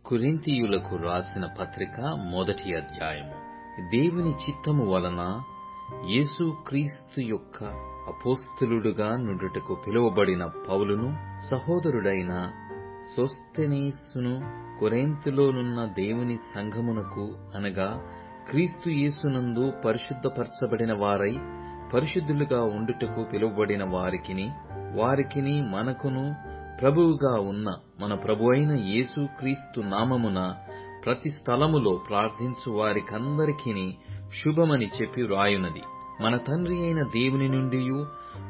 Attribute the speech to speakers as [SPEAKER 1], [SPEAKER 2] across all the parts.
[SPEAKER 1] కొరింథీయులకు రాసిన పత్రిక మొదటి అధ్యాయము. దేవుని చిత్తము వలన యేసుక్రీస్తు యొక్క అపోస్తలుడుగా నుండుటకు పిలువబడిన పౌలును, సహోదరుడైన సోస్తెనేసును, కొరింథులోనున్న దేవుని సంఘమునకు అనగా క్రీస్తు యేసునందు పరిశుద్ధపరచబడిన వారై పరిశుద్ధులుగా ఉండుటకు పిలువబడిన వారికిని మనకును ప్రభువుగా ఉన్న మన ప్రభువైన యేసుక్రీస్తు నామమున ప్రతి స్థలములో ప్రార్థించు వారికందరికిని శుభమని చెప్పి వ్రాయునది. మన తండ్రి అయిన దేవుని నుండియు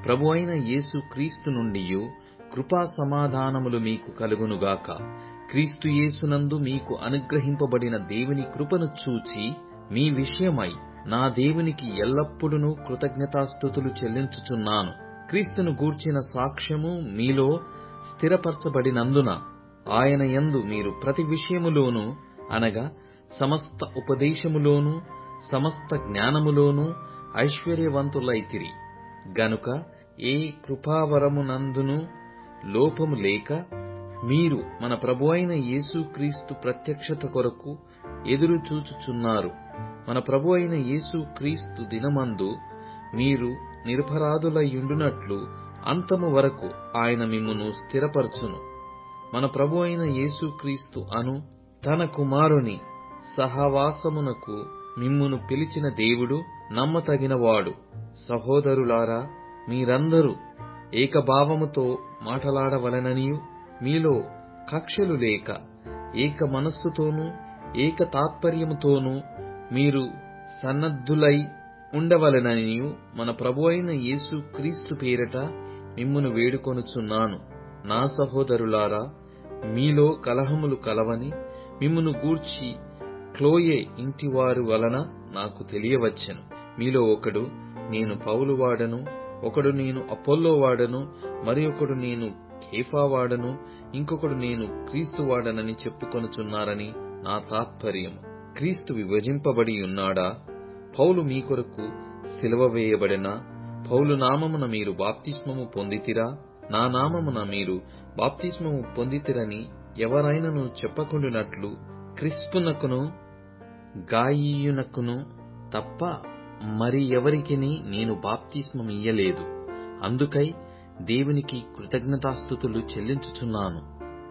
[SPEAKER 1] ప్రభువైన యేసుక్రీస్తు నుండియు కృపా సమాధానములు మీకు కలుగునుగాక. క్రీస్తు యేసునందు మీకు అనుగ్రహింపబడిన దేవుని కృపను చూచి మీ విషయమై నా దేవునికి ఎల్లప్పుడూ కృతజ్ఞతాస్తుతులు చెల్లించుచున్నాను. క్రీస్తును గూర్చిన సాక్ష్యము మీలో స్థిరపరచబడినందున ఆయన యందు మీరు ప్రతి విషయములోనూ అనగా సమస్త ఉపదేశములోనూ సమస్త జ్ఞానములోనూ ఐశ్వర్యవంతులైతిరి గనుక ఏ కృపావరమునందును లోపము లేక మీరు మన ప్రభువైన యేసుక్రీస్తు ప్రత్యక్షత కొరకు ఎదురు చూచుచున్నారు. మన ప్రభువైన యేసుక్రీస్తు దినమందు మీరు నిరపరాధులయ్యుండునట్లు అంతము వరకు ఆయన మిమ్మును స్థిరపరచును. మన ప్రభువైన యేసుక్రీస్తు అను తన కుమారుని సహవాసమునకు మిమ్మును పిలిచిన దేవుడు నమ్మతగినవాడు. సహోదరులారా, మీరందరూ ఏకభావముతో మాటలాడవలెననియు మీలో కక్షలు లేక ఏక మనస్సుతోనూ ఏక తాత్పర్యముతోనూ మీరు సన్నద్ధులై ఉండవలెననియు మన ప్రభువైన యేసుక్రీస్తు పేరట మిమ్మును వేడుకొనుచున్నాను. నా సహోదరులారా, మీలో కలహములు కలవని మిమ్మును గూర్చి క్లోయే ఇంటివారి వలన నాకు తెలియవచ్చెను. మీలో ఒకడు నేను పౌలు వాడను, ఒకడు నేను అపోల్లో వాడను, మరి ఒకడు నేను కేఫా వాడను, ఇంకొకడు నేను క్రీస్తు వాడనని చెప్పుకొనుచున్నారని నా తాత్పర్యము. క్రీస్తు విభజింపబడి ఉన్నాడా? పౌలు మీ కొరకు సిలువ వేయబడిన పౌలు నామమున మీరు బాప్తిస్మము పొందితిరా? నా నామమున మీరు బాప్తిస్మము పొందితిరని ఎవరైనను చెప్పకుండునట్లు క్రిస్పునకును గాయియునకును తప్ప మరి ఎవరికిని నేను బాప్తిస్మమియ్యలేదు. అందుకై దేవునికి కృతజ్ఞతాస్తుతులు చెల్లించుచున్నాను.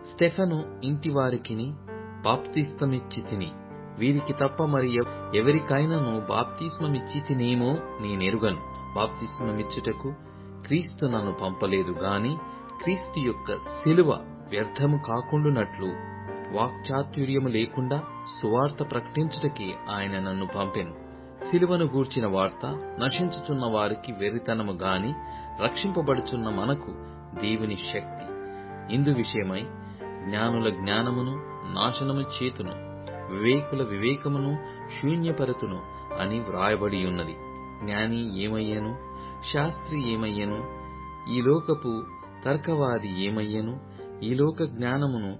[SPEAKER 1] స్టెఫను ఇంటివారికిని బాప్తిస్మమిచ్చి తిని, వీరికి తప్ప మరి ఎవరికైనాను బాప్తిస్మమిచ్చి తినేమో నేనెరుగను. బాప్తిస్మమిచ్చుటకు క్రీస్తు నన్ను పంపలేదు గాని క్రీస్తు యొక్క సిలువ వ్యర్థము కాకుండునట్లు వాక్చాతుర్యము లేకుండా సువార్త ప్రకటించుటకే ఆయన నన్ను పంపెను. సిలువను గూర్చిన వార్త నశించుచున్న వారికి వెర్రితనము గాని రక్షింపబడుచున్న మనకు దేవుని శక్తి. ఇందు విషయమై జ్ఞానుల జ్ఞానమును నాశనము చేతును, వివేకుల వివేకమును శూన్యపరతును అని వ్రాయబడి ఉన్నది. జ్ఞాని ఏమయ్యను? శాస్త్రి ఏమయ్యను? ఈ లోకపు తర్కవాది ఏమయ్యను? ఈ లోక జ్ఞానమును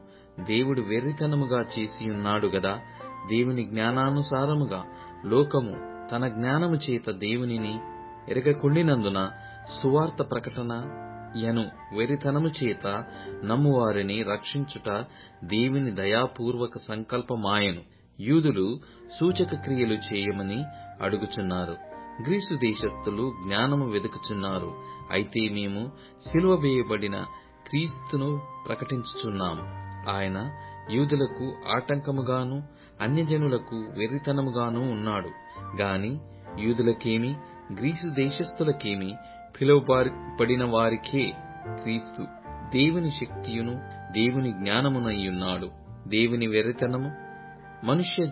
[SPEAKER 1] దేవుడు వెర్రితనముగా చేసియున్నాడు గదా. దేవుని జ్ఞానానుసారముగా లోకము తన జ్ఞానము చేత దేవునిని ఎరగకుండినందున సువార్త ప్రకటన యను వెర్రితనము చేత నమ్మువారిని రక్షించుట దేవుని దయాపూర్వక సంకల్పమాయను. యూదులు సూచక క్రియలు చేయమని అడుగుచున్నారు, గ్రీసు దేశస్థులు జ్ఞానము వెదుకుచున్నారు. అయితే మేము సిలువ వేయబడిన క్రీస్తును ప్రకటించుచున్నాము. ఆయన యూదులకు ఆటంకముగాను అన్యజనులకు వెర్రితనముగాను ఉన్నాడు గాని యూదులకేమి గ్రీసు దేశస్థులకేమి పిలువబడిన వారికే క్రీస్తు దేవుని శక్తియును దేవుని జ్ఞానమునయ్యున్నాడు. దేవుని వెర్రితనము మనుష్య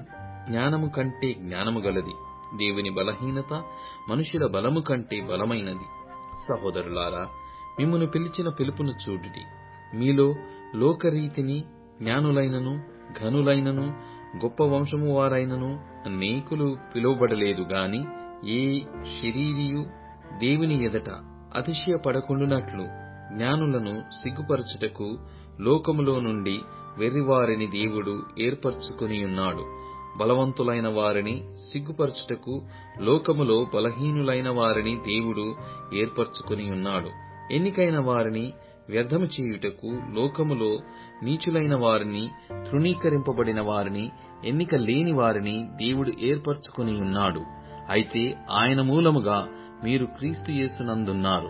[SPEAKER 1] జ్ఞానము కంటే జ్ఞానము గలది, దేవుని బలహీనత మనుషుల బలము కంటే బలమైనది. సహోదరులారా, మిమ్మును పిలిచిన పిలుపును చూడుడి. మీలో లోకరీతిని జ్ఞానులైనను ఘనులైనను గొప్ప వంశము వారైనను అనేకులు పిలువబడలేదు గాని ఏ శరీరియు దేవుని ఎదట అతిశయపడకుండునట్లు జ్ఞానులను సిగ్గుపరచుటకు లోకములో నుండి వెర్రివారిని దేవుడు ఏర్పరచుకొనియున్నాడు. బలవంతులైన వారిని సిగ్గుపరచుటకు లోకములో బలహీనులైన వారిని దేవుడు ఏర్పరచుకొనియున్నాడు. ఎన్నికైన వారిని వ్యర్థము చేయుటకు లోకములో నీచులైన వారిని, తృణీకరింపబడిన వారిని, ఎన్నిక లేని వారిని దేవుడు ఏర్పరచుకుని ఉన్నాడు. అయితే ఆయన మూలముగా మీరు క్రీస్తు యేసునందున్నారు.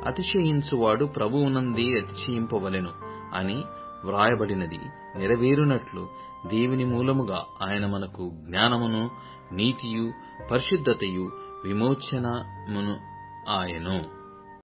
[SPEAKER 1] అతిశయించువాడు ప్రభువునందే అతిశయింపవలెను అని వ్రాయబడినది నెరవేరునట్లు దేవుని మూలముగా ఆయన మనకు జ్ఞానమును, నీతియు, పరిశుద్ధతయు, విమోచనమును ఆయను.